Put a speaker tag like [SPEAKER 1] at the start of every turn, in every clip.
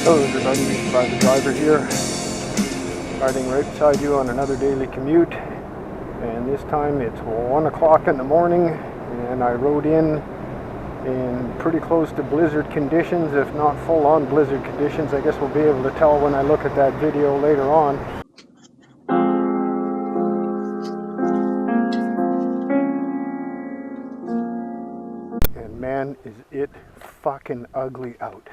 [SPEAKER 1] Hello everybody, private driver here, riding right beside you on another daily commute, and this time it's 1 o'clock in the morning and I rode in pretty close to blizzard conditions, if not full-on blizzard conditions. I guess we'll be able to tell when I look at that video later on. And man, is it fucking ugly out.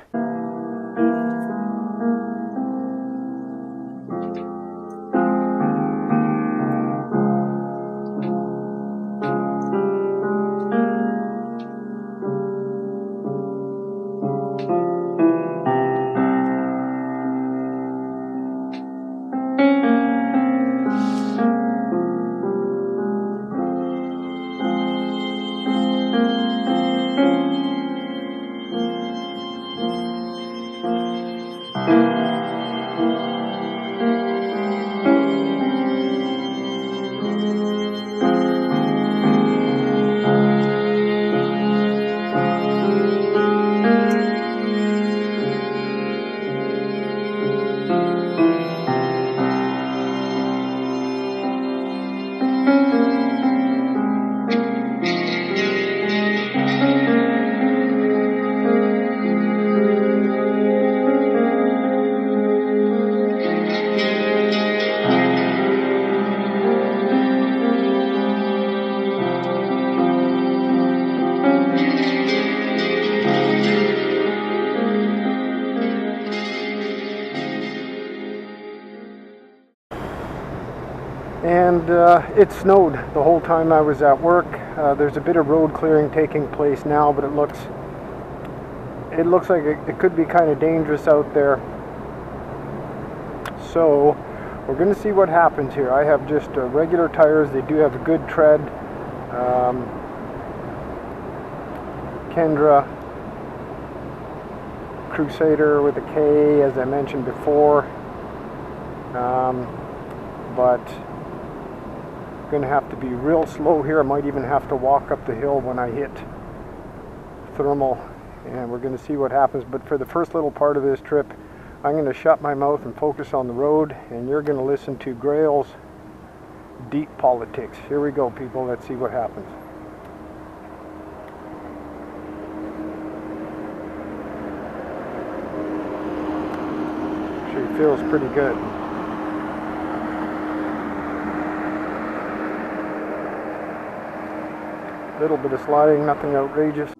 [SPEAKER 1] And it snowed the whole time I was at work. There's a bit of road clearing taking place now, but it looks like it could be kind of dangerous out there. So we're going to see what happens here. I have just regular tires. They do have a good tread. Kendra Crusader with a K, as I mentioned before. But going to have to be real slow here. I might even have to walk up the hill when I hit thermal, and we're going to see what happens. But for the first little part of this trip, I'm going to shut my mouth and focus on the road, and you're going to listen to Grail's deep politics. Here we go, people. Let's see what happens. Actually feels pretty good. Little bit of sliding, nothing outrageous.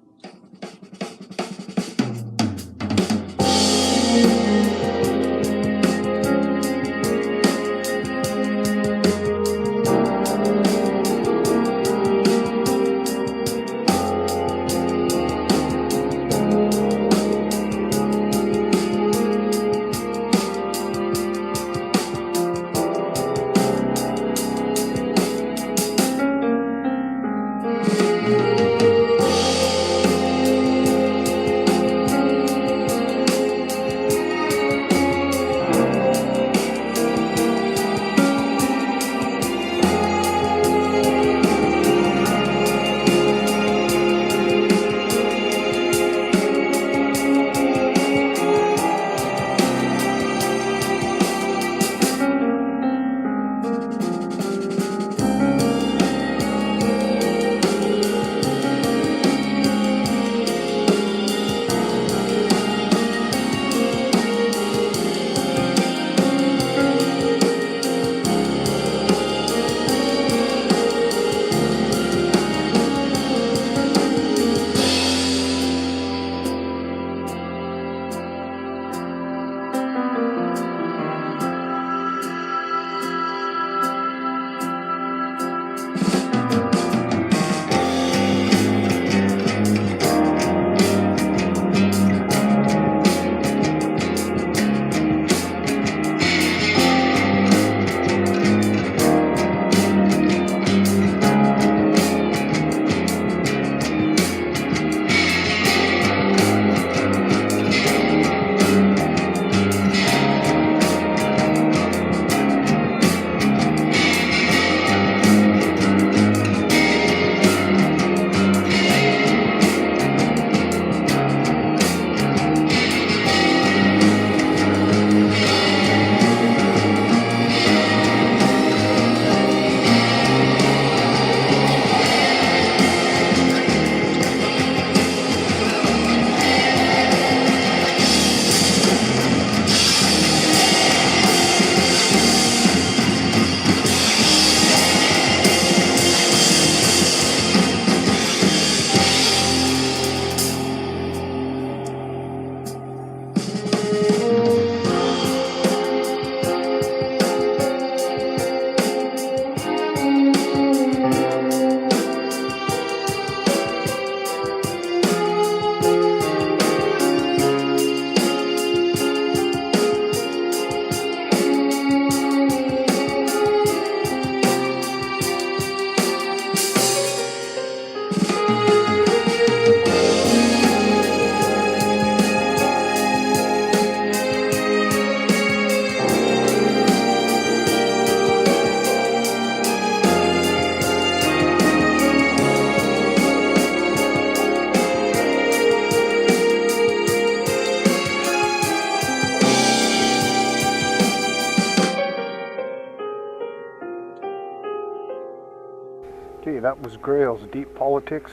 [SPEAKER 1] that was Grail's Deep Politics.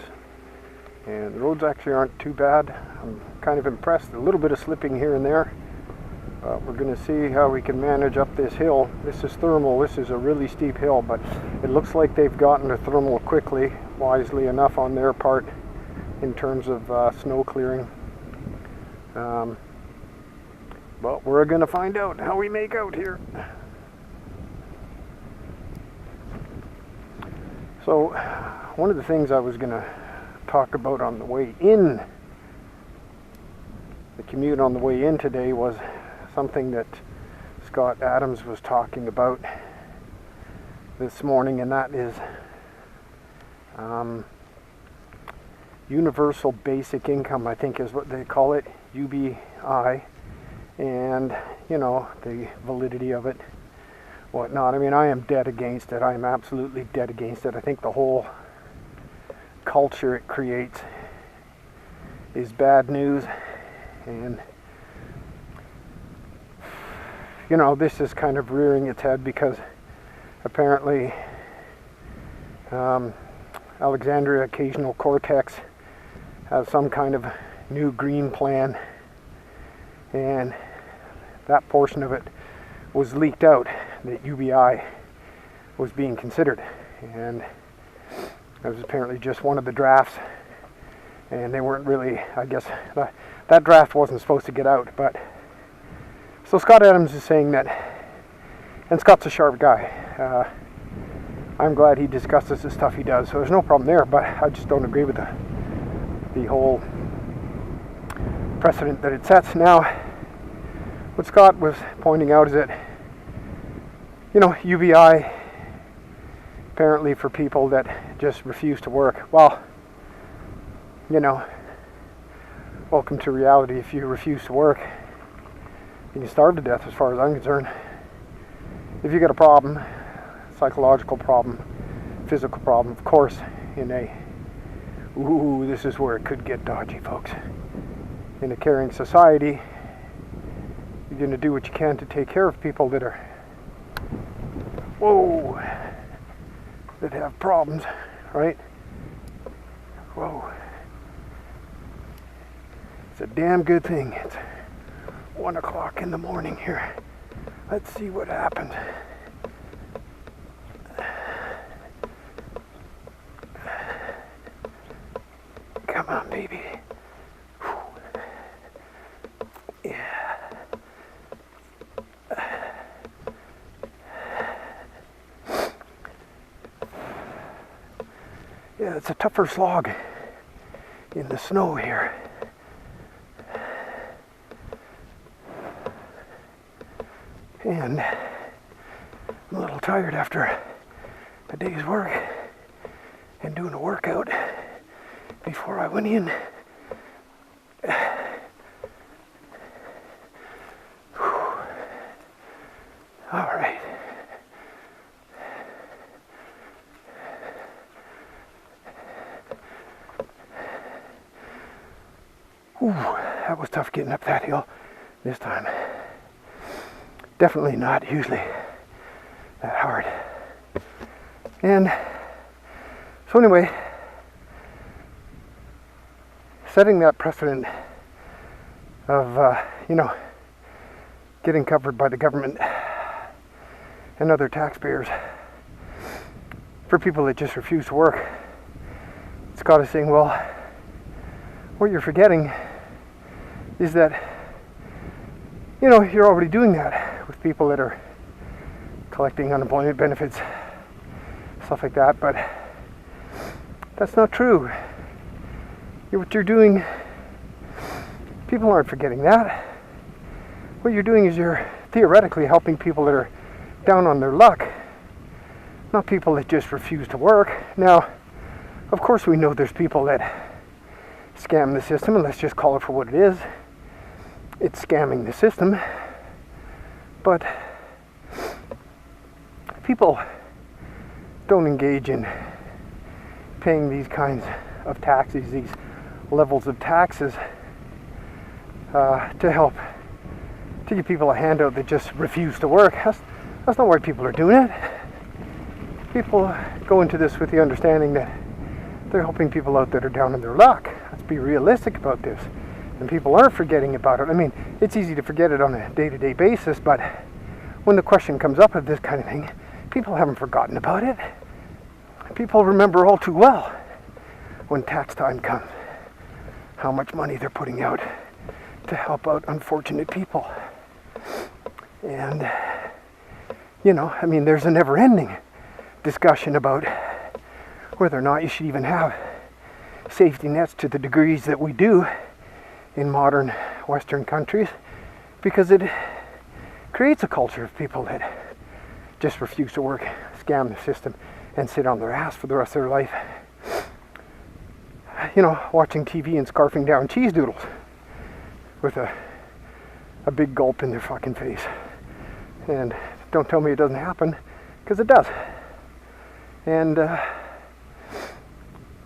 [SPEAKER 1] And the roads actually aren't too bad. I'm kind of impressed. A little bit of slipping here and there. We're going to see how we can manage up this hill. This is thermal. This is a really steep hill, but it looks like they've gotten to thermal quickly, wisely enough on their part in terms of snow clearing. But we're going to find out how we make out here. So, one of the things I was going to talk about on the way in, the commute on the way in today, was something that Scott Adams was talking about this morning, and that is universal basic income, I think is what they call it, UBI, and you know, the validity of it, whatnot. I mean, I am dead against it. I am absolutely dead against it. I think the whole culture it creates is bad news, and you know, this is kind of rearing its head because apparently Alexandria Occasional Cortex has some kind of new green plan, and that portion of it was leaked out that UBI was being considered, and that was apparently just one of the drafts, and they weren't really, I guess that draft wasn't supposed to get out. But so Scott Adams is saying that, and Scott's a sharp guy. I'm glad he discusses the stuff he does, so there's no problem there, but I just don't agree with the whole precedent that it sets. Now, what Scott was pointing out is that, you know, UBI, apparently for people that just refuse to work. Well, you know, welcome to reality. If you refuse to work, you can starve to death as far as I'm concerned. If you got a problem, psychological problem, physical problem, of course, in a, this is where it could get dodgy, folks. In a caring society, you're going to do what you can to take care of people that are, that have problems, right? Whoa. It's a damn good thing. It's 1 o'clock in the morning here. Let's see what happens. Come on, baby. Yeah. Yeah, it's a tougher slog in the snow here. And I'm a little tired after a day's work and doing a workout before I went in. All right. That was tough getting up that hill this time. Definitely not usually that hard. And so anyway, setting that precedent of, getting covered by the government and other taxpayers for people that just refuse to work. Scott is saying, well, what you're forgetting is that, you're already doing that with people that are collecting unemployment benefits, stuff like that, but that's not true. What you're doing, people aren't forgetting that. What you're doing is you're theoretically helping people that are down on their luck, not people that just refuse to work. Now, of course we know there's people that scam the system, and let's just call it for what it is. It's scamming the system. But people don't engage in paying these kinds of taxes, these levels of taxes, to help to give people a handout that just refuse to work. That's not why people are doing it. people go into this with the understanding that they're helping people out that are down in their luck. Let's be realistic about this. And people aren't forgetting about it. I mean, it's easy to forget it on a day-to-day basis, but when the question comes up of this kind of thing, people haven't forgotten about it. People remember all too well when tax time comes how much money they're putting out to help out unfortunate people. And, you know, I mean, there's a never-ending discussion about whether or not you should even have safety nets to the degrees that we do in modern Western countries, because it creates a culture of people that just refuse to work, scam the system, and sit on their ass for the rest of their life. You know, watching TV and scarfing down cheese doodles with a big gulp in their fucking face. And don't tell me it doesn't happen, because it does. And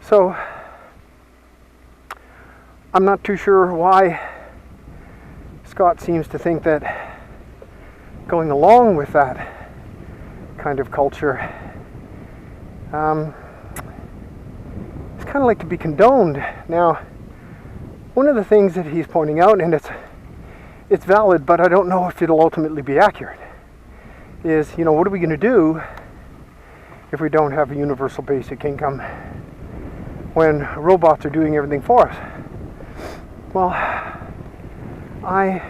[SPEAKER 1] so I'm not too sure why Scott seems to think that going along with that kind of culture it's kind of like to be condoned. Now, one of the things that he's pointing out, and it's valid, but I don't know if it'll ultimately be accurate, is, you know, what are we going to do if we don't have a universal basic income when robots are doing everything for us? Well, I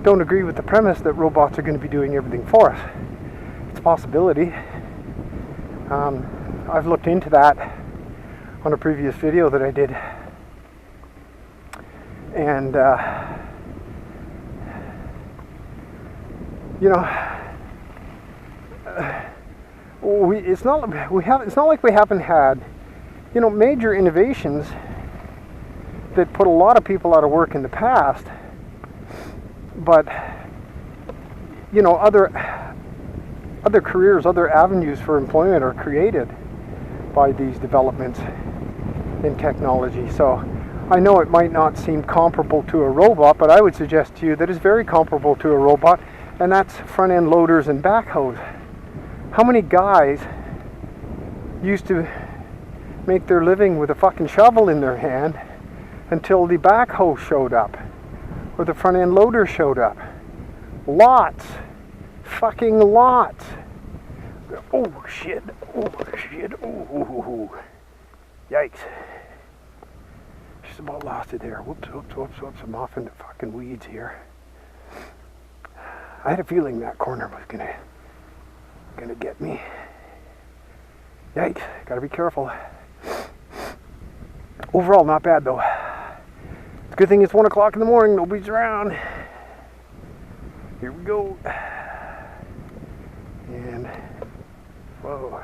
[SPEAKER 1] don't agree with the premise that robots are going to be doing everything for us. It's a possibility. I've looked into that on a previous video that I did, and you know, it's not like we haven't had, you know, major innovations that put a lot of people out of work in the past, but, you know, other careers, other avenues for employment are created by these developments in technology. So I know it might not seem comparable to a robot, but I would suggest to you that it's very comparable to a robot, and that's front-end loaders and backhoes. How many guys used to make their living with a fucking shovel in their hand until the backhoe showed up or the front-end loader showed up? Lots. Fucking lots. Oh shit. Oh shit. Oh. Yikes. Just about lost it there. Whoops. I'm off in the fucking weeds here. I had a feeling that corner was gonna get me. Yikes. Gotta be careful. Overall, not bad though. It's a good thing it's 1 o'clock in the morning. Nobody's around. Here we go. And whoa,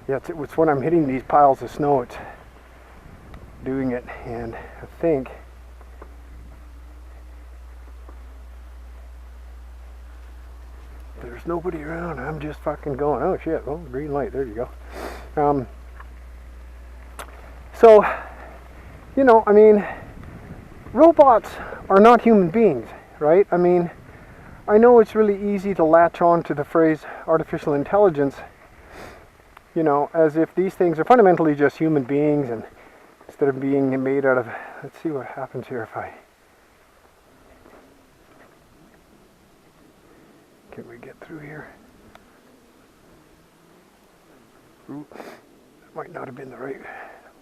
[SPEAKER 1] yeah, it's when I'm hitting these piles of snow, it's doing it. And I think there's nobody around. I'm just fucking going. Oh shit! Oh, green light. There you go. So, you know, I mean, robots are not human beings, right? I mean, I know it's really easy to latch on to the phrase artificial intelligence, you know, as if these things are fundamentally just human beings, and instead of being made out of, let's see what happens here if I, can we get through here? Ooh, that might not have been the right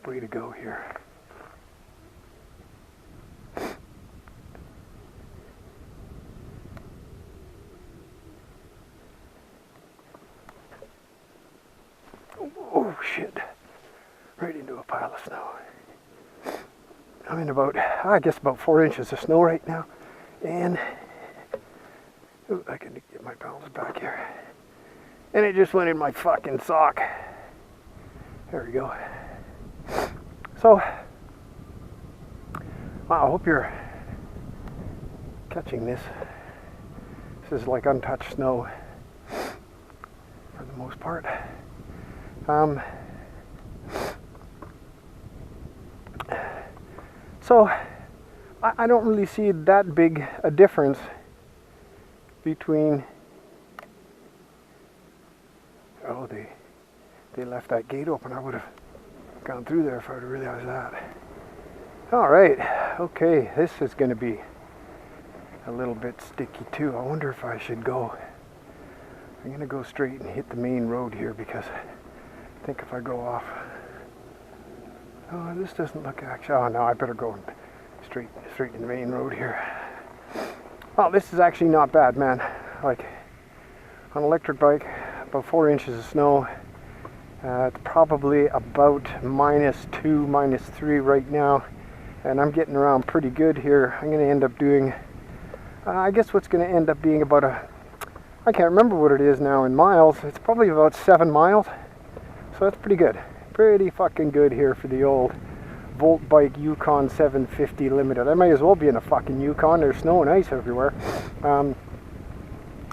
[SPEAKER 1] way to go here. Oh shit, right into a pile of snow. I'm in about, I guess about 4 inches of snow right now, and ooh, I can get my balance back here, and it just went in my fucking sock. There we go. So, wow, I hope you're catching this. This is like untouched snow for the most part. So I don't really see that big a difference between They left that gate open, I would have gone through there if I would have realized that. All right, okay, this is going to be a little bit sticky too. I wonder if I should go. I'm going to go straight and hit the main road here, because I think if I go off, oh, this doesn't look actually, oh no, I better go straight in the main road here. Well, this is actually not bad, man. Like, on an electric bike, about 4 inches of snow. It's probably about -2, -3 right now, and I'm getting around pretty good here. I'm going to end up doing, I guess what's going to end up being about I can't remember what it is now in miles. It's probably about 7 miles, so that's pretty good. Pretty fucking good here for the old Voltbike Yukon 750 Limited. I might as well be in a fucking Yukon. There's snow and ice everywhere.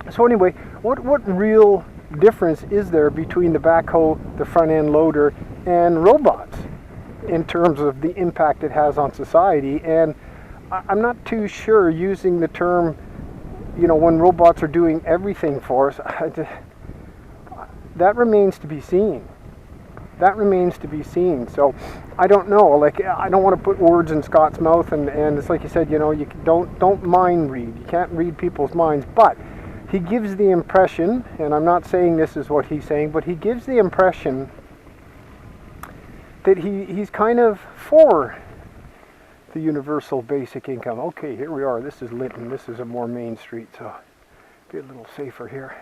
[SPEAKER 1] So anyway, what real difference is there between the backhoe, the front end loader, and robots in terms of the impact it has on society? And I'm not too sure, using the term, you know, when robots are doing everything for us, that remains to be seen. That remains to be seen. So I don't know, like, I don't want to put words in Scott's mouth, and it's like you said, you know, you don't mind read. You can't read people's minds, but he gives the impression, and I'm not saying this is what he's saying, but he gives the impression that he's kind of for the universal basic income. Okay, here we are. This is Linton. This is a more main street, so be a little safer here.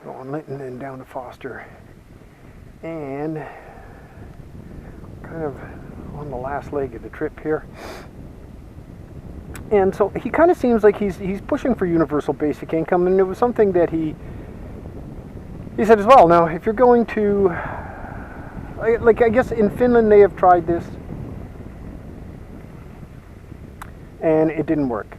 [SPEAKER 1] Go on Linton and down to Foster. And kind of on the last leg of the trip here. And so he kind of seems like he's pushing for universal basic income, and it was something that he said as well. Now, if you're going to, like, I guess in Finland they have tried this, and it didn't work.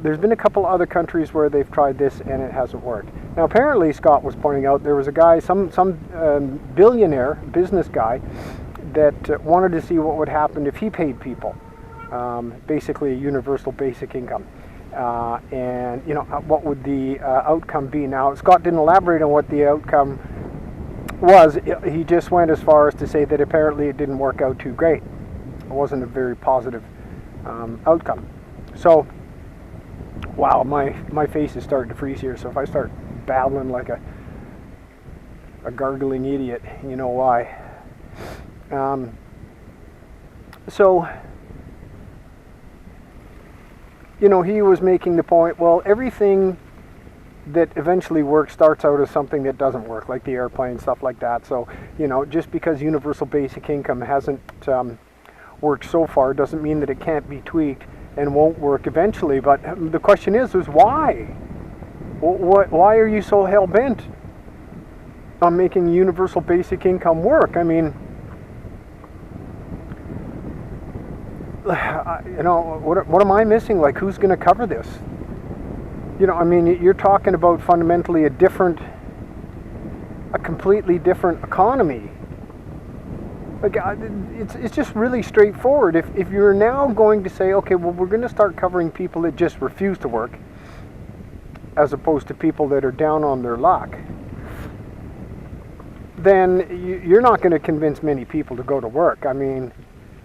[SPEAKER 1] There's been a couple other countries where they've tried this and it hasn't worked. Now, apparently, Scott was pointing out, there was a guy, some billionaire business guy, that wanted to see what would happen if he paid people basically a universal basic income, and you know, what would the outcome be. Now, Scott didn't elaborate on what the outcome was. He just went as far as to say that apparently it didn't work out too great. It wasn't a very positive outcome. So, wow, my face is starting to freeze here, so if I start babbling like a gargling idiot, you know why. So, you know, he was making the point, well, everything that eventually works starts out as something that doesn't work, like the airplane, stuff like that. So, you know, just because universal basic income hasn't worked so far doesn't mean that it can't be tweaked and won't work eventually. But the question is why? Why are you so hell-bent on making universal basic income work? I mean, you know, what am I missing? Like, who's going to cover this? You know, I mean, you're talking about fundamentally a completely different economy. Like, it's just really straightforward. If you're now going to say, okay, well, we're going to start covering people that just refuse to work, as opposed to people that are down on their luck, then you're not going to convince many people to go to work. I mean,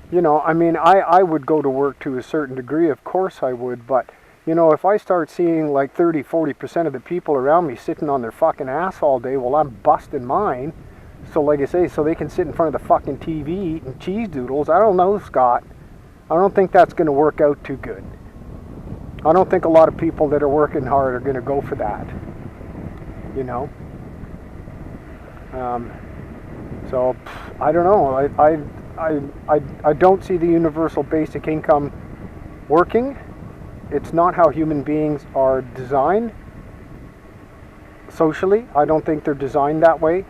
[SPEAKER 1] you know, I would go to work to a certain degree, of course I would, but, you know, if I start seeing like 30-40% of the people around me sitting on their fucking ass all day while I'm busting mine, so like I say, so they can sit in front of the fucking TV eating cheese doodles, I don't know, Scott. I don't think that's going to work out too good. I don't think a lot of people that are working hard are going to go for that, you know. So, I don't know. I don't see the universal basic income working. It's not how human beings are designed socially. I don't think they're designed that way.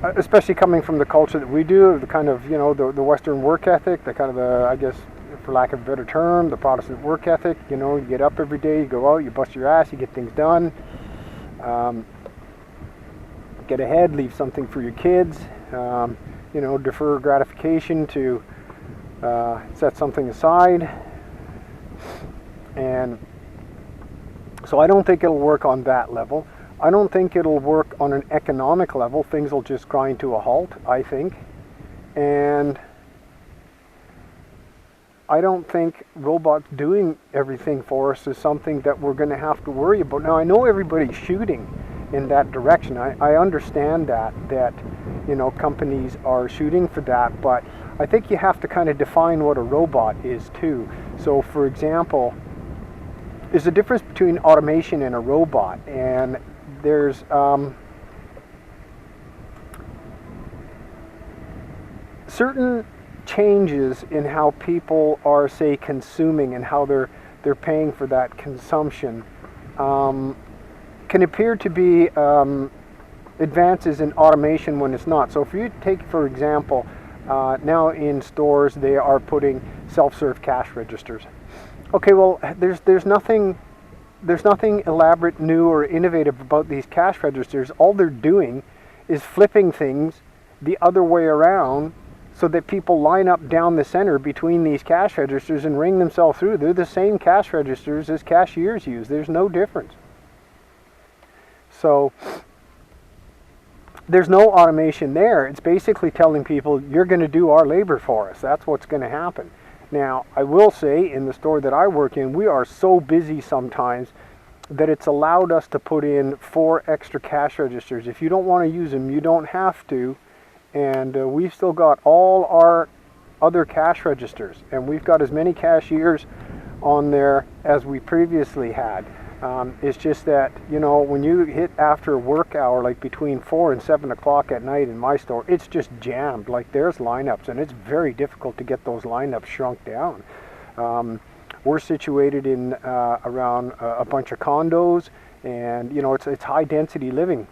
[SPEAKER 1] Especially coming from the culture that we do, the kind of, you know, the Western work ethic, the kind of I guess, for lack of a better term, the Protestant work ethic. You know, you get up every day, you go out, you bust your ass, you get things done. Get ahead, leave something for your kids, you know, defer gratification to set something aside. And so I don't think it'll work on that level. I don't think it'll work on an economic level. Things will just grind to a halt, I think. And I don't think robots doing everything for us is something that we're going to have to worry about. Now, I know everybody's shooting in that direction. I understand that companies are shooting for that, but I think you have to kind of define what a robot is too. So, for example, there's a difference between automation and a robot, and there's certain changes in how people are, say, consuming and how they're paying for that consumption can appear to be advances in automation when it's not. So if you take, for example, now in stores they are putting self-serve cash registers. Okay, well, there's nothing elaborate, new, or innovative about these cash registers. All they're doing is flipping things the other way around so that people line up down the center between these cash registers and ring themselves through. They're the same cash registers as cashiers use. There's no difference. So there's no automation there. It's basically telling people, you're going to do our labor for us. That's what's going to happen. Now, I will say, in the store that I work in, we are so busy sometimes that it's allowed us to put in 4 extra cash registers. If you don't want to use them, you don't have to. And we've still got all our other cash registers. And we've got as many cashiers on there as we previously had. It's just that, when you hit after work hour, like between 4 and 7 o'clock at night in my store, it's just jammed. Like, there's lineups, and it's very difficult to get those lineups shrunk down. We're situated in around a bunch of condos, and it's high density living,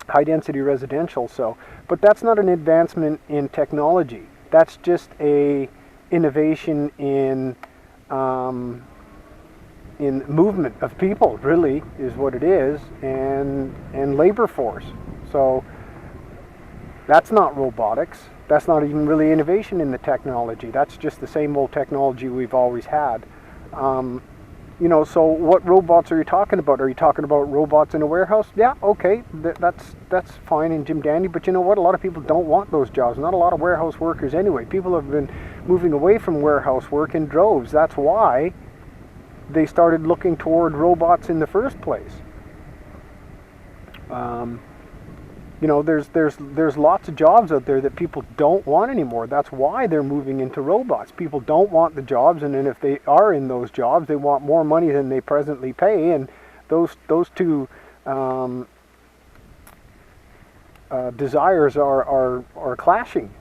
[SPEAKER 1] high density residential. So, but that's not an advancement in technology. That's just a innovation in movement of people, really, is what it is, and labor force. So that's not robotics. That's not even really innovation in the technology. That's just the same old technology we've always had. So what robots are you talking about? Are you talking about robots in a warehouse? Yeah, okay, that's fine and Jim Dandy, but you know what? A lot of people don't want those jobs. Not a lot of warehouse workers anyway. People have been moving away from warehouse work in droves. That's why they started looking toward robots in the first place. There's lots of jobs out there that people don't want anymore. That's why they're moving into robots. People don't want the jobs, and then if they are in those jobs, they want more money than they presently pay, and those two desires are clashing.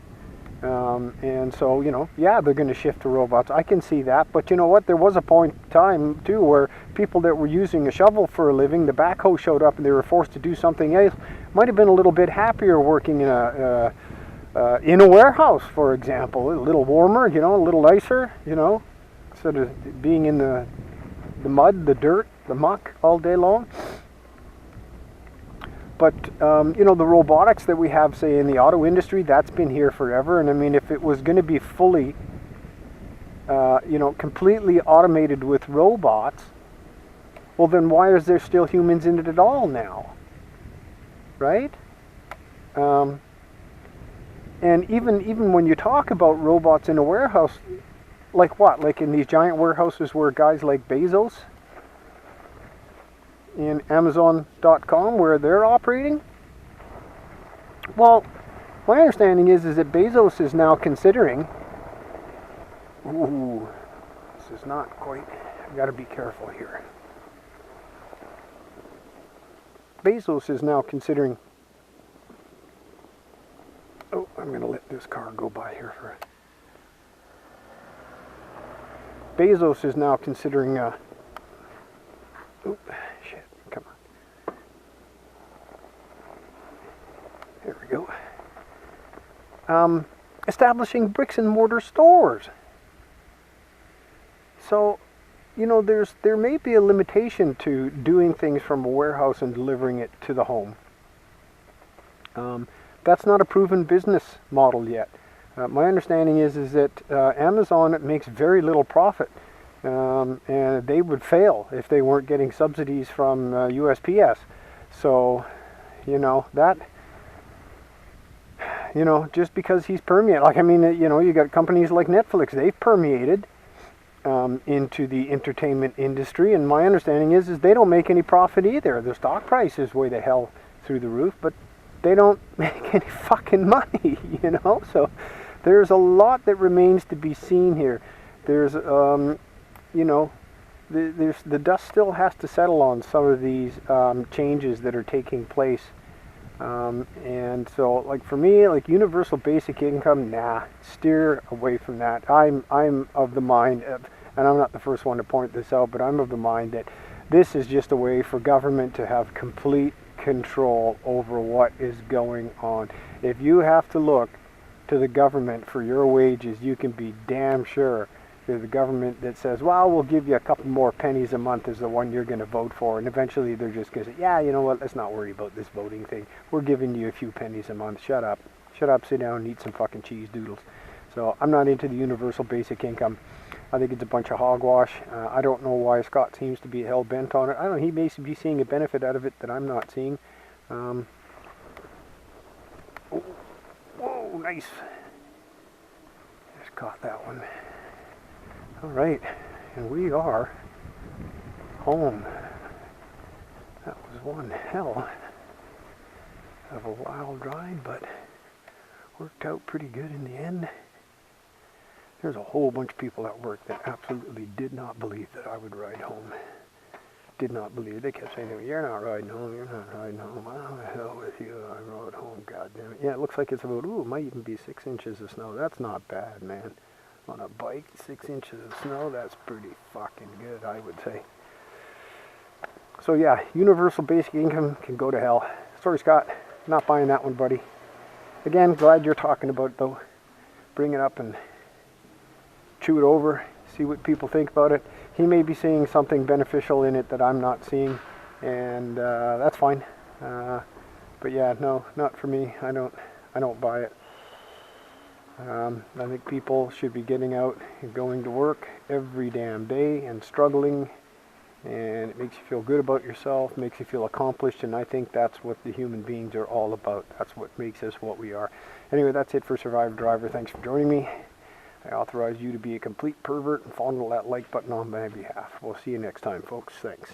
[SPEAKER 1] And so, they're going to shift to robots. I can see that. But you know what? There was a point in time, too, where people that were using a shovel for a living, the backhoe showed up and they were forced to do something else, might have been a little bit happier working in a warehouse, for example. A little warmer, a little nicer, instead of being in the mud, the dirt, the muck all day long. But, the robotics that we have, say, in the auto industry, that's been here forever. And I mean, if it was going to be fully, completely automated with robots, well, then why is there still humans in it at all now? Right? And even when you talk about robots in a warehouse, like what? Like in these giant warehouses where guys like Bezos in Amazon.com, where they're operating? Well, my understanding is that Bezos is now considering, this is not quite, I've got to be careful here. Bezos is now considering, I'm going to let this car go by here for Bezos is now considering come on. There we go. Establishing bricks and mortar stores. So, there may be a limitation to doing things from a warehouse and delivering it to the home. That's not a proven business model yet. My understanding is that Amazon makes very little profit. And they would fail if they weren't getting subsidies from USPS. So, that, just because he's permeated, like, I mean, you got companies like Netflix, they've permeated into the entertainment industry, and my understanding is they don't make any profit either. The stock price is way the hell through the roof, but they don't make any fucking money, So there's a lot that remains to be seen here. There's, the dust still has to settle on some of these changes that are taking place. And so, like, for me, like, universal basic income, nah, steer away from that. I'm of the mind, and I'm not the first one to point this out, but I'm of the mind that this is just a way for government to have complete control over what is going on. If you have to look to the government for your wages, you can be damn sure the government that says, well, we'll give you a couple more pennies a month is the one you're going to vote for. And eventually they're just going to say, yeah, you know what, let's not worry about this voting thing. We're giving you a few pennies a month. Shut up, sit down and eat some fucking cheese doodles. So I'm not into the universal basic income. I think it's a bunch of hogwash. I don't know why Scott seems to be hell-bent on it. I don't know, he may be seeing a benefit out of it that I'm not seeing. Whoa, nice. Just caught that one. All right, and we are home. That was one hell of a wild ride, but worked out pretty good in the end. There's a whole bunch of people at work that absolutely did not believe that I would ride home. Did not believe it. They kept saying to me, you're not riding home, you're not riding home. Oh, the hell with you, I rode home, God damn it. Yeah, it looks like it's about, it might even be 6 inches of snow. That's not bad, man. On a bike, 6 inches of snow, that's pretty fucking good, I would say. So yeah, universal basic income can go to hell. Sorry, Scott, not buying that one, buddy. Again, glad you're talking about it, though. Bring it up and chew it over, see what people think about it. He may be seeing something beneficial in it that I'm not seeing, and that's fine. But yeah, no, not for me. I don't buy it. I think people should be getting out and going to work every damn day and struggling, and it makes you feel good about yourself, makes you feel accomplished, and I think that's what the human beings are all about. That's what makes us what we are. Anyway, that's it for Survivor Driver. Thanks for joining me. I authorize you to be a complete pervert and fondle that like button on my behalf. We'll see you next time, folks. Thanks.